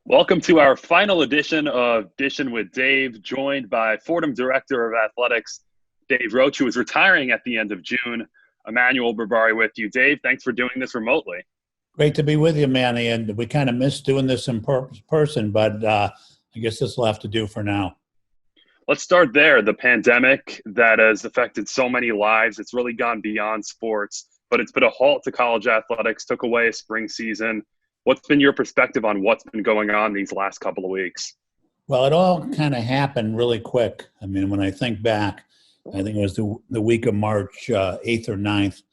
Welcome to our final edition of DIshin with Dave, joined by Fordham Director of Athletics, Dave Roach, who is retiring at the end of June. Emmanuel Berbari with you. Dave, thanks for doing this remotely. Great to be with you, Manny. And we kind of missed doing this in person, but I guess this will have to do for now. Let's start there. The pandemic that has affected so many lives, it's really gone beyond sports, but it's put a halt to college athletics, took away a spring season. What's been your perspective on what's been going on these last couple of weeks? Well, it all kind of happened really quick. I mean, when I think back, I think it was the week of March 8th or 9th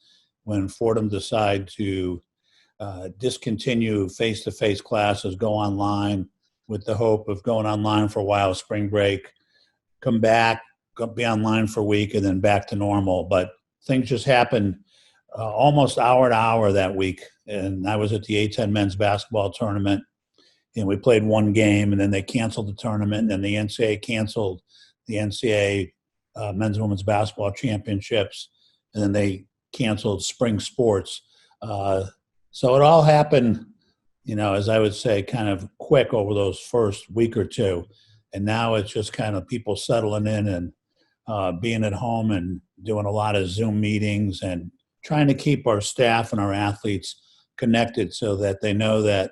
when Fordham decided to discontinue face-to-face classes, go online with the hope of going online for a while, spring break, come back, be online for a week, and then back to normal. But things just happened almost hour to hour that week. And I was at the A10 men's basketball tournament, and we played one game, and then they canceled the tournament, and then the NCAA canceled the NCAA men's and women's basketball championships, and then they canceled spring sports. So it all happened, as I would say, kind of quick over those first week or two. And now it's just kind of people settling in and being at home and doing a lot of Zoom meetings and trying to keep our staff and our athletes connected so that they know that,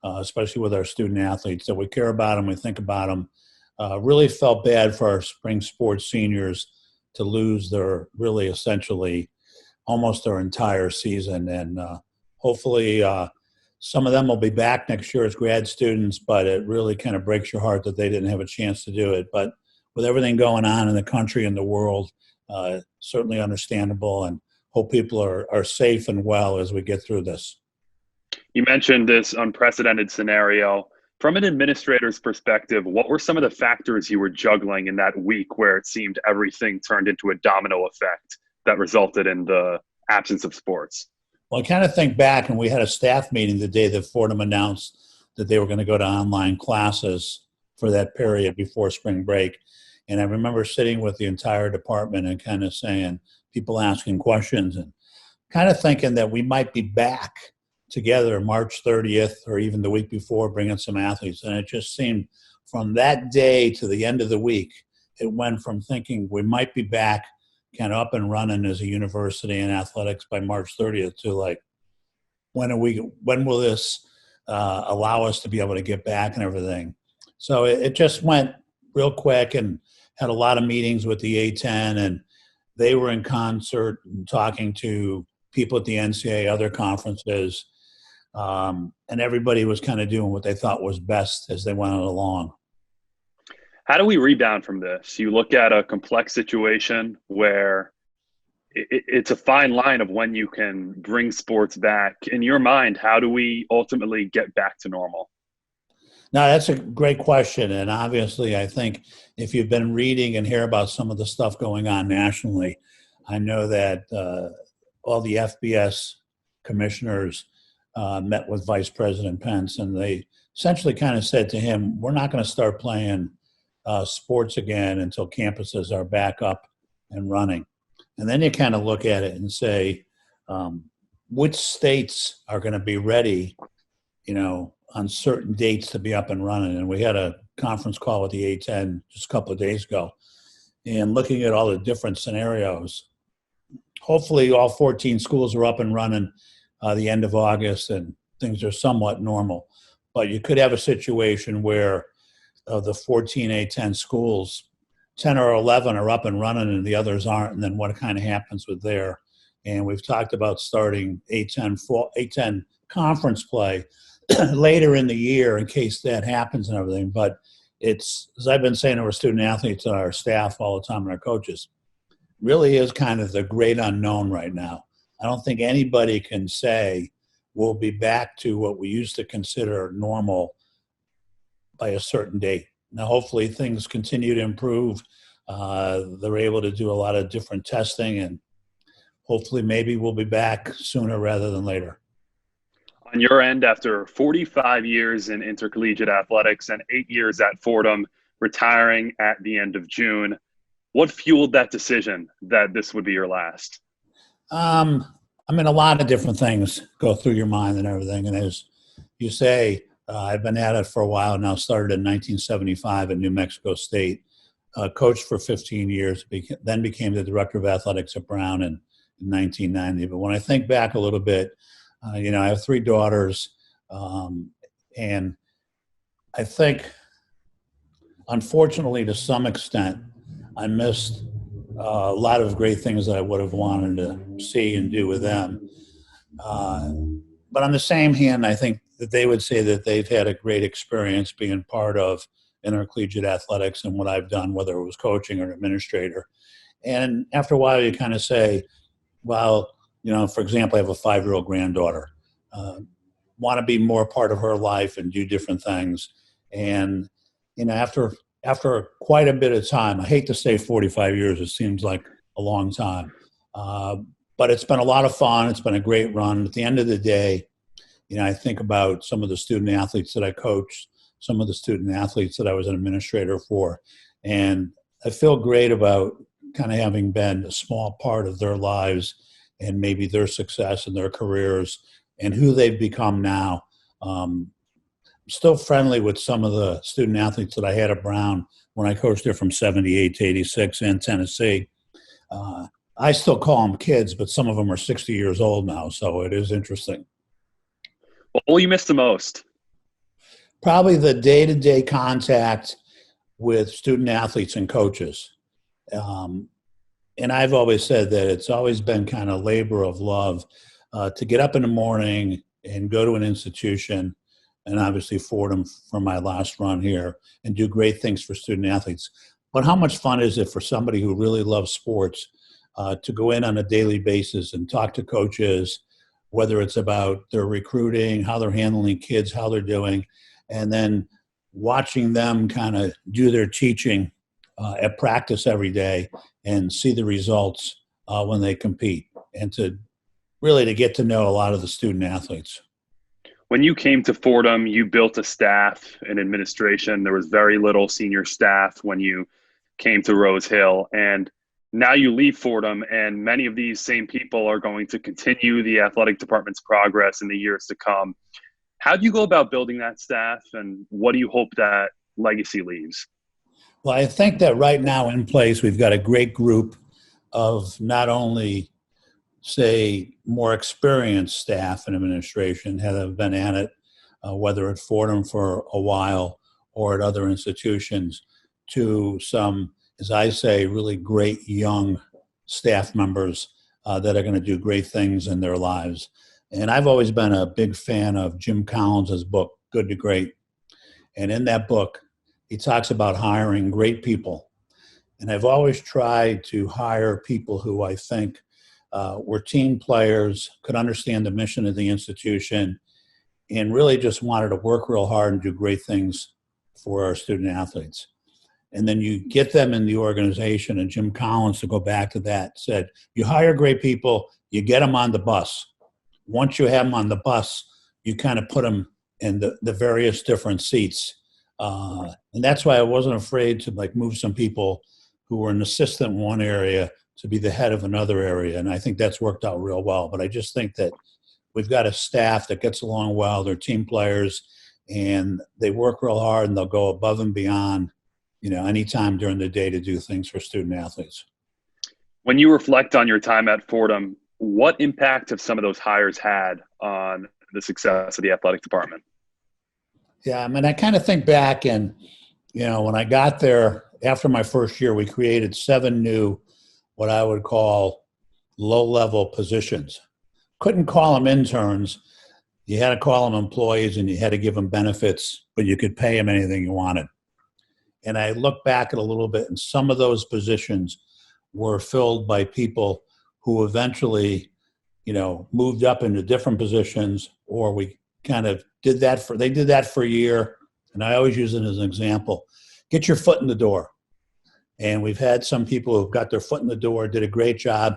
especially with our student athletes, that we care about them, we think about them. Really felt bad for our spring sports seniors to lose their really essentially almost their entire season. And hopefully some of them will be back next year as grad students, but it really kind of breaks your heart that they didn't have a chance to do it. But with everything going on in the country and the world, certainly understandable, and hope people are safe and well as we get through this. You mentioned this unprecedented scenario. From an administrator's perspective, what were some of the factors you were juggling in that week where it seemed everything turned into a domino effect that resulted in the absence of sports? Well, I kind of think back, and we had a staff meeting the day that Fordham announced that they were going to go to online classes for that period before spring break. And I remember sitting with the entire department and kind of saying, people asking questions and kind of thinking that we might be back together March 30th or even the week before, bringing some athletes. And it just seemed from that day to the end of the week, it went from thinking we might be back kind of up and running as a university in athletics by March 30th to like, when will this allow us to be able to get back and everything? So it just went real quick, and had a lot of meetings with the A10, and they were in concert and talking to people at the NCAA, other conferences, and everybody was kind of doing what they thought was best as they went along. How do we rebound from this? You look at a complex situation where it's a fine line of when you can bring sports back. In your mind, how do we ultimately get back to normal? No, that's a great question. And obviously, I think if you've been reading and hear about some of the stuff going on nationally, I know that all the FBS commissioners met with Vice President Pence, and they essentially kind of said to him, we're not going to start playing sports again until campuses are back up and running. And then you kind of look at it and say, which states are going to be ready, on certain dates to be up and running. And we had a conference call with the A10 just a couple of days ago, and looking at all the different scenarios. Hopefully all 14 schools are up and running the end of August and things are somewhat normal. But you could have a situation where of the 14 A10 schools, 10 or 11 are up and running and the others aren't, and then what kind of happens with there. And we've talked about starting A10 conference play later in the year in case that happens and everything. But it's, as I've been saying to our student athletes and our staff all the time and our coaches, really is kind of the great unknown right now. I don't think anybody can say we'll be back to what we used to consider normal by a certain date. Now, hopefully things continue to improve. They're able to do a lot of different testing, and hopefully maybe we'll be back sooner rather than later. On your end, after 45 years in intercollegiate athletics and 8 years at Fordham, retiring at the end of June, what fueled that decision that this would be your last? A lot of different things go through your mind and everything. And as you say, I've been at it for a while now, started in 1975 at New Mexico State, coached for 15 years, then became the director of athletics at Brown in 1990. But when I think back a little bit, I have three daughters, and I think, unfortunately, to some extent, I missed a lot of great things that I would have wanted to see and do with them. But on the same hand, I think that they would say that they've had a great experience being part of intercollegiate athletics and what I've done, whether it was coaching or administrator. And after a while, you kind of say, well, for example, I have a 5-year-old granddaughter, want to be more part of her life and do different things. And, after quite a bit of time, I hate to say 45 years, it seems like a long time. But it's been a lot of fun. It's been a great run. At the end of the day, I think about some of the student athletes that I coached, some of the student athletes that I was an administrator for. And I feel great about kind of having been a small part of their lives and maybe their success and their careers and who they've become now. Still friendly with some of the student athletes that I had at Brown when I coached there from 78 to 86 in Tennessee. I still call them kids, but some of them are 60 years old now, so it is interesting. What will you miss the most? Probably the day-to-day contact with student athletes and coaches. And I've always said that it's always been kind of labor of love to get up in the morning and go to an institution, and obviously Fordham for my last run here, and do great things for student athletes. But how much fun is it for somebody who really loves sports to go in on a daily basis and talk to coaches, whether it's about their recruiting, how they're handling kids, how they're doing, and then watching them kind of do their teaching at practice every day and see the results when they compete, and to get to know a lot of the student athletes. When you came to Fordham, you built a staff and administration. There was very little senior staff when you came to Rose Hill. And now you leave Fordham, and many of these same people are going to continue the athletic department's progress in the years to come. How do you go about building that staff, and what do you hope that legacy leaves? Well, I think that right now in place, we've got a great group of not only, say, more experienced staff and administration that have been at it, whether at Fordham for a while or at other institutions, to some, as I say, really great young staff members that are going to do great things in their lives. And I've always been a big fan of Jim Collins' book, Good to Great. And in that book, he talks about hiring great people. And I've always tried to hire people who I think were team players, could understand the mission of the institution, and really just wanted to work real hard and do great things for our student athletes. And then you get them in the organization, and Jim Collins, to go back to that, said, you hire great people, you get them on the bus. Once you have them on the bus, you kind of put them in the various different seats. And that's why I wasn't afraid to move some people who were an assistant in one area to be the head of another area. And I think that's worked out real well. But I just think that we've got a staff that gets along well. They're team players, and they work real hard, and they'll go above and beyond, anytime during the day to do things for student athletes. When you reflect on your time at Fordham, what impact have some of those hires had on the success of the athletic department? Yeah, I mean, I kind of think back, and, when I got there after my first year, we created 7 new, what I would call low-level positions. Couldn't call them interns. You had to call them employees, and you had to give them benefits, but you could pay them anything you wanted. And I look back at a little bit, and some of those positions were filled by people who eventually, moved up into different positions, or we kind of did that for a year. And I always use it as an example. Get your foot in the door. And we've had some people who got their foot in the door, did a great job,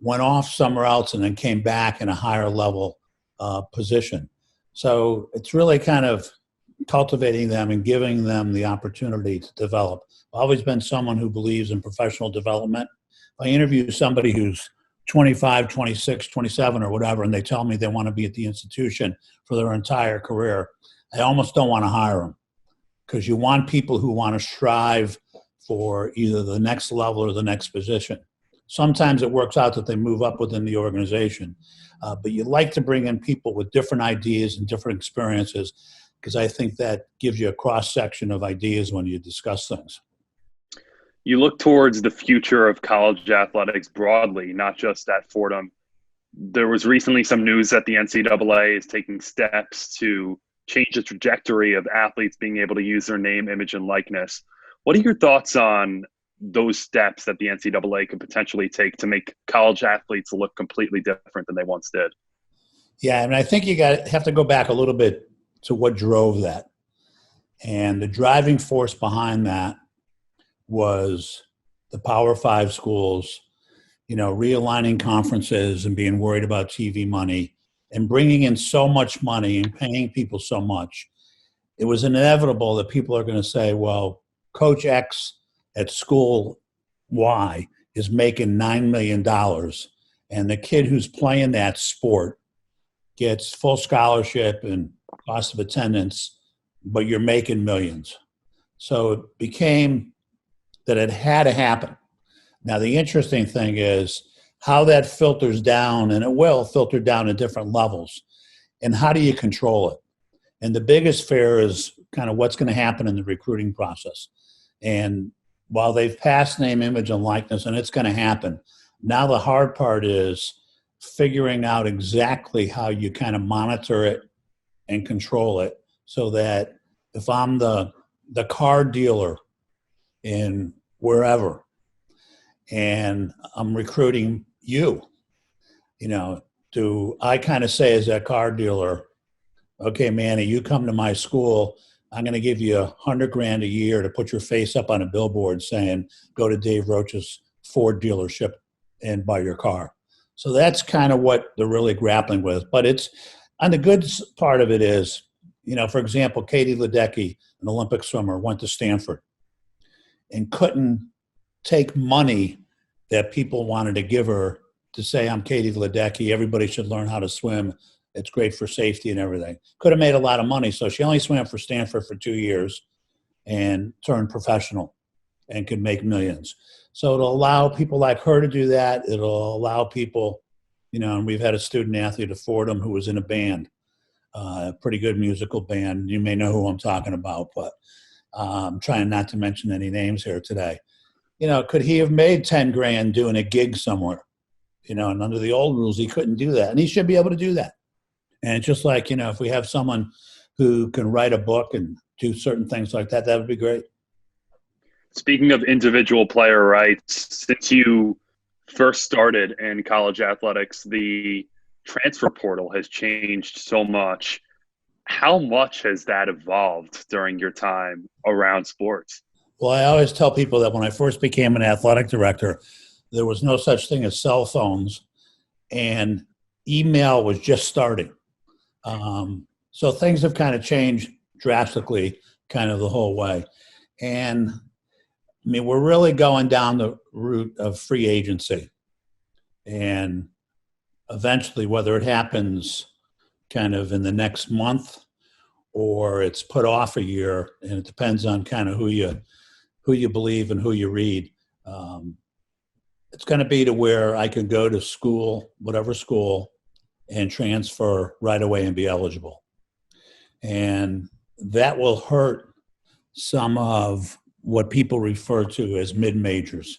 went off somewhere else, and then came back in a higher level position. So it's really kind of cultivating them and giving them the opportunity to develop. I've always been someone who believes in professional development. If I interview somebody who's 25, 26, 27 or whatever, and they tell me they want to be at the institution for their entire career, I almost don't want to hire them, because you want people who want to strive for either the next level or the next position. Sometimes it works out that they move up within the organization, but you like to bring in people with different ideas and different experiences, because I think that gives you a cross section of ideas when you discuss things. You look towards the future of college athletics broadly, not just at Fordham. There was recently some news that the NCAA is taking steps to change the trajectory of athletes being able to use their name, image, and likeness. What are your thoughts on those steps that the NCAA could potentially take to make college athletes look completely different than they once did? Yeah, and I think you have to go back a little bit to what drove that. And the driving force behind that was the Power Five schools, realigning conferences and being worried about TV money and bringing in so much money and paying people so much. It was inevitable that people are going to say, well, Coach X at school Y is making $9 million, and the kid who's playing that sport gets full scholarship and cost of attendance, but you're making millions. So it became that it had to happen. Now, the interesting thing is how that filters down, and it will filter down at different levels, and how do you control it? And the biggest fear is kind of what's going to happen in the recruiting process. And while they've passed name, image, and likeness, and it's going to happen, now the hard part is figuring out exactly how you kind of monitor it and control it, so that if I'm the car dealer in wherever and I'm recruiting you, do I kind of say as that car dealer, okay, Manny, you come to my school, I'm going to give you $100,000 a year to put your face up on a billboard saying, go to Dave Roach's Ford dealership and buy your car. So that's kind of what they're really grappling with. But it's, and the good part of it is, for example, Katie Ledecky, an Olympic swimmer, went to Stanford and couldn't take money that people wanted to give her to say, I'm Katie Ledecky, everybody should learn how to swim. It's great for safety and everything. Could have made a lot of money. So she only swam for Stanford for 2 years and turned professional and could make millions. So it'll allow people like her to do that. It'll allow people, and we've had a student athlete at Fordham who was in a band, a pretty good musical band. You may know who I'm talking about, but I'm trying not to mention any names here today. Could he have made 10 grand doing a gig somewhere? And under the old rules, he couldn't do that. And he should be able to do that. And it's just like, if we have someone who can write a book and do certain things like that, that would be great. Speaking of individual player rights, since you first started in college athletics, the transfer portal has changed so much. How much has that evolved during your time around sports? Well, I always tell people that when I first became an athletic director, there was no such thing as cell phones, and email was just starting. So things have kind of changed drastically kind of the whole way. And we're really going down the route of free agency. And eventually, whether it happens kind of in the next month or it's put off a year, and it depends on kind of who you believe and who you read. It's going to be to where I can go to school, whatever school, and transfer right away and be eligible. And that will hurt some of what people refer to as mid-majors,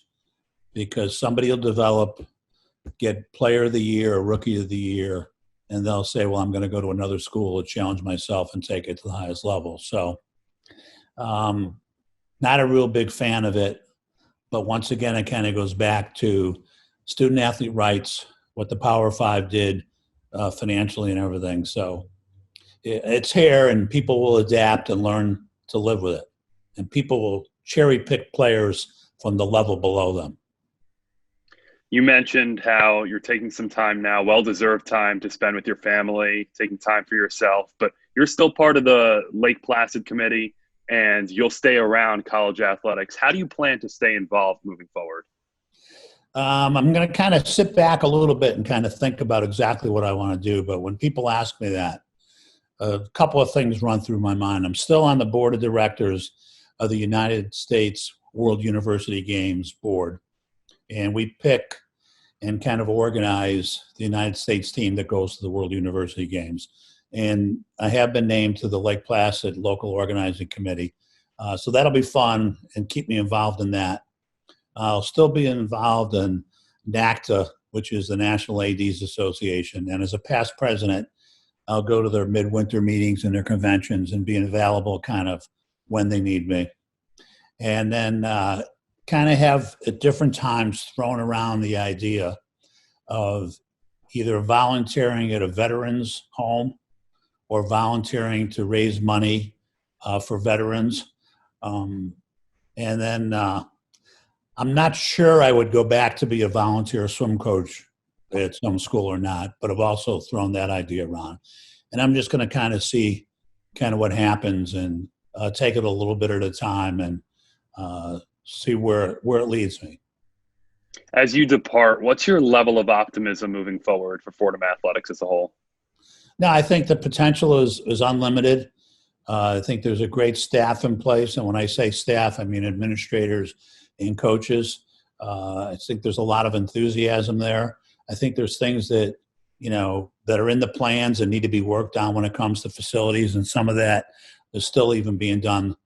because somebody will develop, get player of the year or rookie of the year, and they'll say, well, I'm going to go to another school to challenge myself and take it to the highest level. So not a real big fan of it. But once again, it kind of goes back to student athlete rights, what the Power Five did financially and everything. So it's here, and people will adapt and learn to live with it. And people will cherry pick players from the level below them. You mentioned how you're taking some time now, well-deserved time to spend with your family, taking time for yourself, but you're still part of the Lake Placid committee, and you'll stay around college athletics. How do you plan to stay involved moving forward? I'm going to kind of sit back a little bit and kind of think about exactly what I want to do. But when people ask me that, a couple of things run through my mind. I'm still on the board of directors of the United States World University Games Board, and we pick and kind of organize the United States team that goes to the World University Games. And I have been named to the Lake Placid Local Organizing Committee. So that'll be fun and keep me involved in that. I'll still be involved in NACTA, which is the National ADs Association. And as a past president, I'll go to their midwinter meetings and their conventions and be available kind of when they need me. And then kind of have at different times thrown around the idea of either volunteering at a veterans home or volunteering to raise money for veterans. And then I'm not sure I would go back to be a volunteer swim coach at some school or not, but I've also thrown that idea around. And I'm just going to kind of see kind of what happens and take it a little bit at a time and see where it leads me. As you depart, what's your level of optimism moving forward for Fordham Athletics as a whole? No, I think the potential is unlimited. I think there's a great staff in place. And when I say staff, I mean administrators and coaches. I think there's a lot of enthusiasm there. I think there's things that, that are in the plans and need to be worked on when it comes to facilities. And some of that is still even being done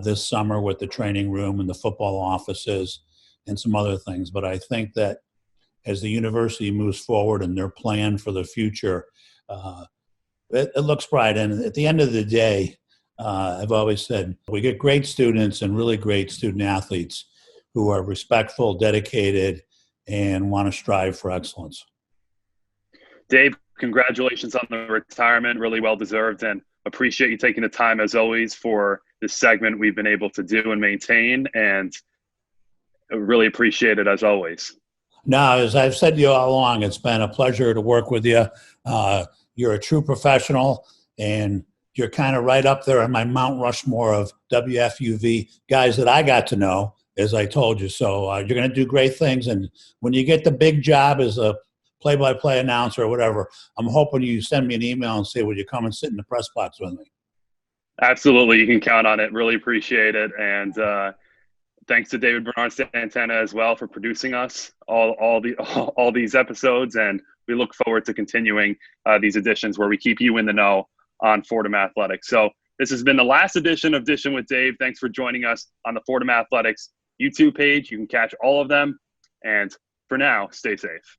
this summer with the training room and the football offices and some other things. But I think that as the university moves forward and their plan for the future, it looks bright. And at the end of the day, I've always said we get great students and really great student athletes who are respectful, dedicated, and want to strive for excellence. Dave, congratulations on the retirement. Really well deserved, and appreciate you taking the time as always for this segment we've been able to do and maintain, and really appreciate it as always. No, as I've said to you all along, it's been a pleasure to work with you. You're a true professional, and you're kind of right up there on my Mount Rushmore of WFUV guys that I got to know, as I told you. So you're going to do great things, and when you get the big job as a play-by-play announcer or whatever, I'm hoping you send me an email and say, would you come and sit in the press box with me? Absolutely. You can count on it. Really appreciate it. And thanks to David Bernard Santana as well for producing us all these episodes. And we look forward to continuing these editions where we keep you in the know on Fordham Athletics. So this has been the last edition of DIshin with Dave. Thanks for joining us on the Fordham Athletics YouTube page. You can catch all of them. And for now, stay safe.